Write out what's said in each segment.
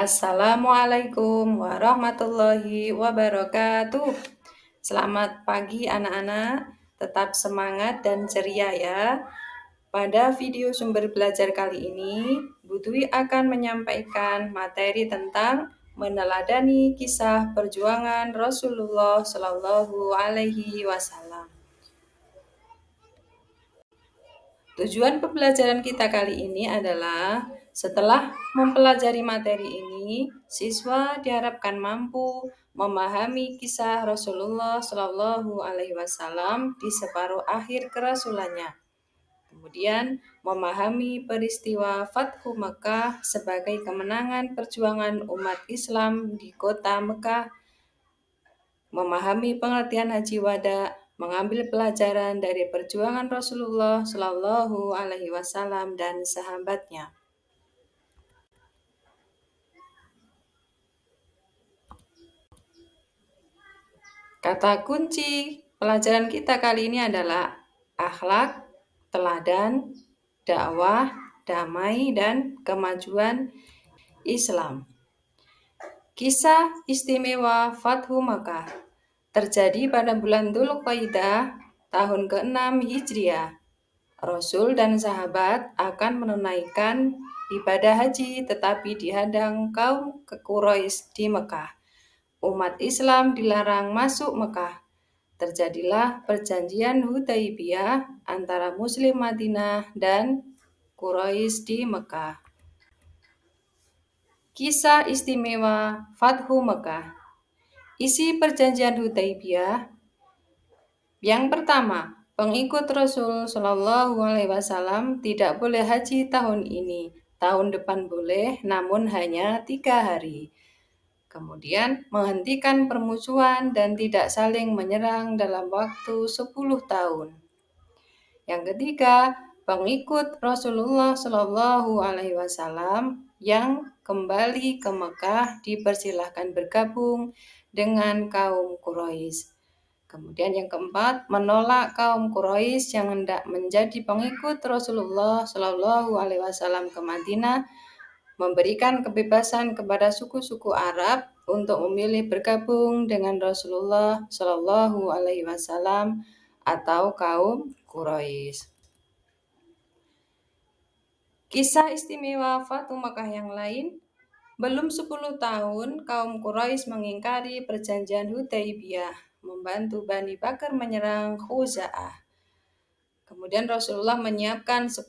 Assalamualaikum warahmatullahi wabarakatuh. Selamat pagi anak-anak, tetap semangat dan ceria ya. Pada video sumber belajar kali ini, Bu Dwi akan menyampaikan materi tentang meneladani kisah perjuangan Rasulullah Shallallahu Alaihi Wasallam. Tujuan pembelajaran kita kali ini adalah setelah mempelajari materi ini, siswa diharapkan mampu memahami kisah Rasulullah Shallallahu Alaihi Wasallam di separuh akhir kerasulannya. Kemudian memahami peristiwa Fathu Mekah sebagai kemenangan perjuangan umat Islam di kota Mekah, memahami pengertian haji wada, mengambil pelajaran dari perjuangan Rasulullah Shallallahu Alaihi Wasallam dan sahabatnya. Kata kunci pelajaran kita kali ini adalah akhlak, teladan, dakwah, damai, dan kemajuan Islam. Kisah istimewa Fathu Makkah terjadi pada bulan Dzulqa'dah tahun ke-6 Hijriah. Rasul dan sahabat akan menunaikan ibadah haji tetapi dihadang kaum Quraisy di Mekah. Umat Islam dilarang masuk Mekah. Terjadilah perjanjian Hudaibiyah antara Muslim Madinah dan Quraisy di Mekah. Kisah istimewa Fathu Mekah. Isi perjanjian Hudaibiyah. Yang pertama, pengikut Rasul Shallallahu Alaihi Wasallam tidak boleh haji tahun ini. Tahun depan boleh, namun hanya 3 hari. Kemudian menghentikan permusuhan dan tidak saling menyerang dalam waktu 10 tahun. Yang ketiga, pengikut Rasulullah Shallallahu Alaihi Wasallam yang kembali ke Mekah dipersilahkan bergabung dengan kaum Quraisy. Kemudian yang keempat, menolak kaum Quraisy yang hendak menjadi pengikut Rasulullah Shallallahu Alaihi Wasallam ke Madinah, memberikan kebebasan kepada suku-suku Arab untuk memilih bergabung dengan Rasulullah Shallallahu Alaihi Wasallam atau kaum Quraisy. Kisah istimewa Fathu Makkah yang lain. Belum 10 tahun, kaum Quraisy mengingkari perjanjian Hudaibiyah, membantu Bani Bakar menyerang Khuza'ah. Kemudian Rasulullah menyiapkan 10.000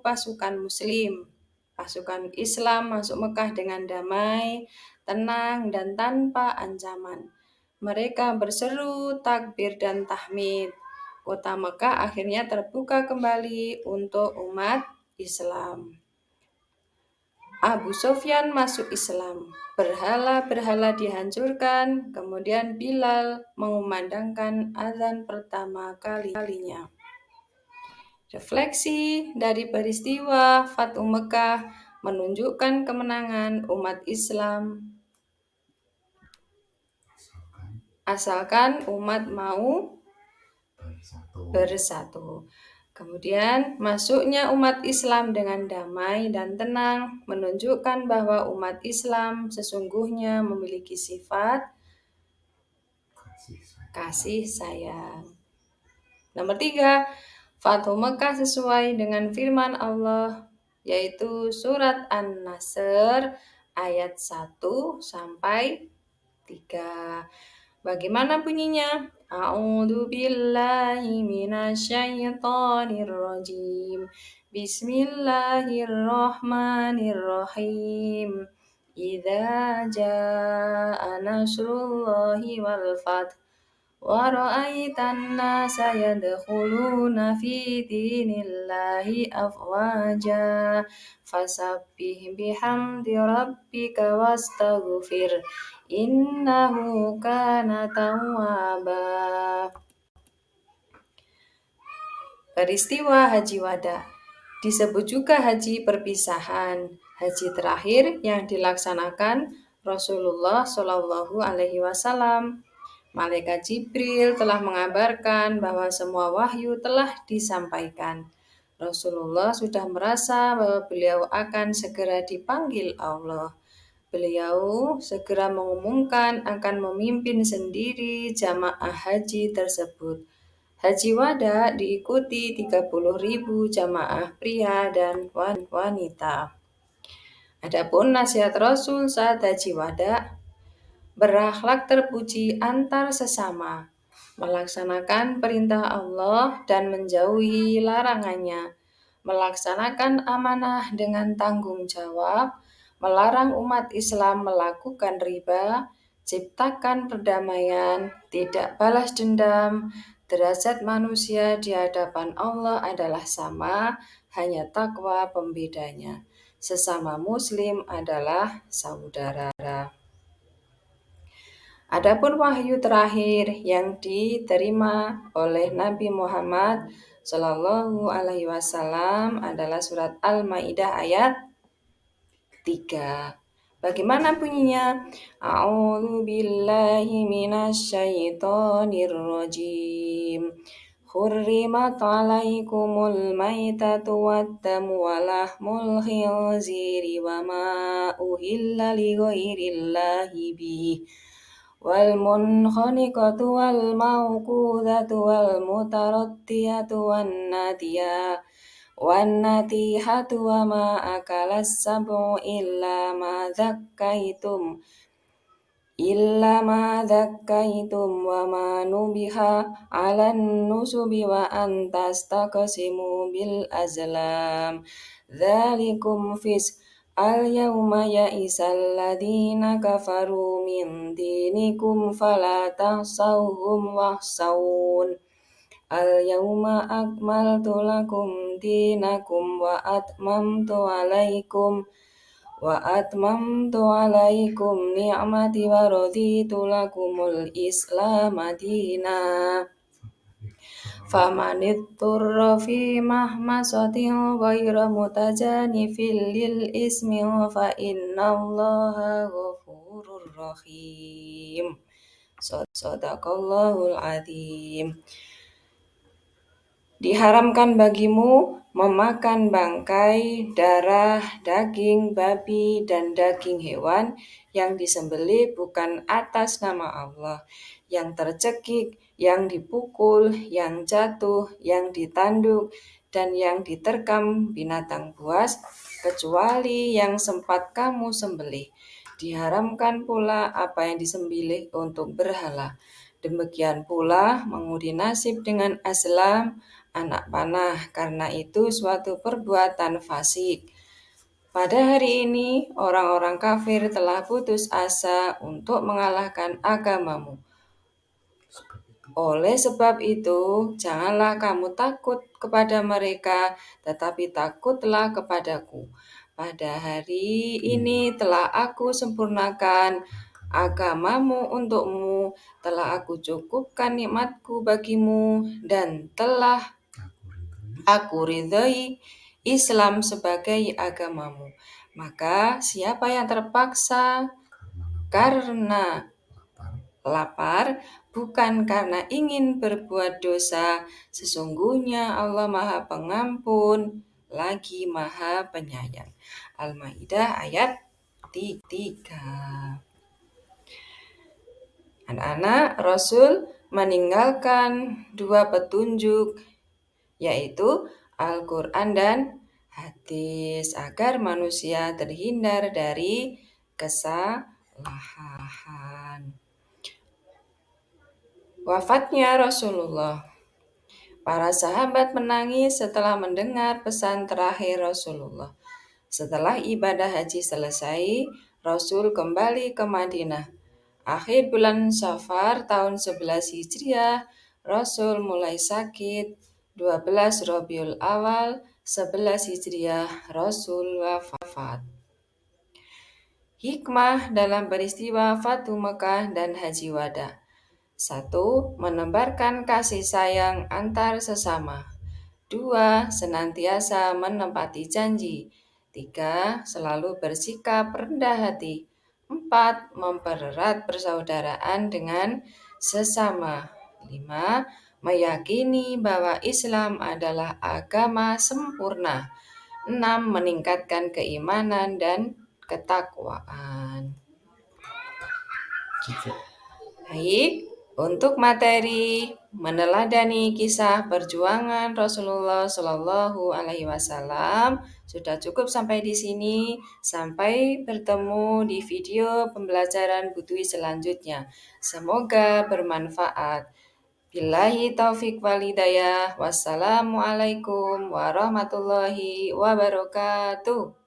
pasukan Muslim. Pasukan Islam masuk Mekah dengan damai, tenang, dan tanpa ancaman. Mereka berseru takbir dan tahmid. Kota Mekah akhirnya terbuka kembali untuk umat Islam. Abu Sufyan masuk Islam. Berhala-berhala dihancurkan, kemudian Bilal mengumandangkan azan pertama kalinya. Refleksi dari peristiwa Fathu Mekah menunjukkan kemenangan umat Islam. Asalkan umat mau bersatu. Kemudian masuknya umat Islam dengan damai dan tenang menunjukkan bahwa umat Islam sesungguhnya memiliki sifat kasih sayang. Nomor 3, Fathu Mekah sesuai dengan firman Allah, yaitu surat An-Nasr ayat 1 sampai 3. Bagaimana bunyinya? A'udzu billahi minasyaitonir rajim. Bismillahirrahmanirrahim. Idza jaa nasrullahi wal fath wa ra'aitan nasa yadkhuluna fi dinillahi afwaja fasabbih bihamdi rabbika wastaghfir innahu kana tawwaba. Peristiwa Haji Wada disebut juga haji perpisahan, haji terakhir yang dilaksanakan Rasulullah Shallallahu Alaihi Wasallam. Malaikat Jibril telah mengabarkan bahwa semua wahyu telah disampaikan. Rasulullah sudah merasa bahwa beliau akan segera dipanggil Allah. Beliau segera mengumumkan akan memimpin sendiri jamaah haji tersebut. Haji wada diikuti 30.000 jamaah pria dan wanita. Adapun nasihat Rasul saat haji wada, berakhlak terpuji antar sesama, melaksanakan perintah Allah dan menjauhi larangannya, melaksanakan amanah dengan tanggung jawab, melarang umat Islam melakukan riba, ciptakan perdamaian, tidak balas dendam. Derajat manusia di hadapan Allah adalah sama, hanya takwa pembedanya. Sesama muslim adalah saudara. Adapun wahyu terakhir yang diterima oleh Nabi Muhammad Shallallahu Alaihi Wasallam adalah surat Al-Maidah ayat 3. Bagaimana bunyinya? A'udzu billahi minasyaitonir rajim. Hurrimat 'alaikumul maitatu wad-damu wa lahmul khinziri wa ma uhilla li ghairillahi bihi wal munkhaniqatu wal mawqudatu wal mutaraddiyatu wan natihatu wa ma akalas sab'u illa ma dhakkaitum wa ma nubiha 'alan nusubi wa an tastaqsimu bil azlam dzalikum fisq. Al-yawma ya'isal ladina kafaru min dinikum fala tahsawhum wahsawun. Al-yawma akmaltu lakum dinakum wa atmamtu alaikum ni'mati wa raditu lakumul islam madina. Famanitturra fi mahmasatin ghayra mutajanifil lil ismi fa innallaha ghafurur rahim. Shadaqallahul azim. Diharamkan bagimu memakan bangkai, darah, daging babi, dan daging hewan yang disembelih bukan atas nama Allah, yang tercekik, yang dipukul, yang jatuh, yang ditanduk, dan yang diterkam binatang buas, kecuali yang sempat kamu sembelih. Diharamkan pula apa yang disembelih untuk berhala. Demikian pula mengundi nasib dengan azlam, anak panah, karena itu suatu perbuatan fasik. Pada hari ini, orang-orang kafir telah putus asa untuk mengalahkan agamamu. Oleh sebab itu, janganlah kamu takut kepada mereka, tetapi takutlah kepadaku. Pada hari ini telah aku sempurnakan agamamu untukmu, telah aku cukupkan nikmatku bagimu, dan telah aku ridhoi Islam sebagai agamamu. Maka siapa yang terpaksa karena lapar, bukan karena ingin berbuat dosa, sesungguhnya Allah Maha Pengampun lagi Maha Penyayang. Al-Maidah ayat 3. Anak-anak, Rasul meninggalkan 2 petunjuk, yaitu Al-Quran dan hadis, agar manusia terhindar dari kesalahan. Wafatnya Rasulullah. Para sahabat menangis setelah mendengar pesan terakhir Rasulullah. Setelah ibadah haji selesai, Rasul kembali ke Madinah. Akhir bulan Safar tahun 11 Hijriah, Rasul mulai sakit. 12 Rabiul Awal 11 Hijriah, Rasul wafat. Hikmah dalam peristiwa Fathu Mekah dan Haji Wada. 1. Menebarkan kasih sayang antar sesama. 2. Senantiasa menepati janji. 3. Selalu bersikap rendah hati. 4. Mempererat persaudaraan dengan sesama. 5. Meyakini bahwa Islam adalah agama sempurna. 6. Meningkatkan keimanan dan ketakwaan. Baik, untuk materi meneladani kisah perjuangan Rasulullah Shallallahu Alaihi Wasallam sudah cukup sampai di sini. Sampai bertemu di video pembelajaran Butwi selanjutnya. Semoga bermanfaat. Billahi taufik walhidayah. Wassalamualaikum warahmatullahi wabarakatuh.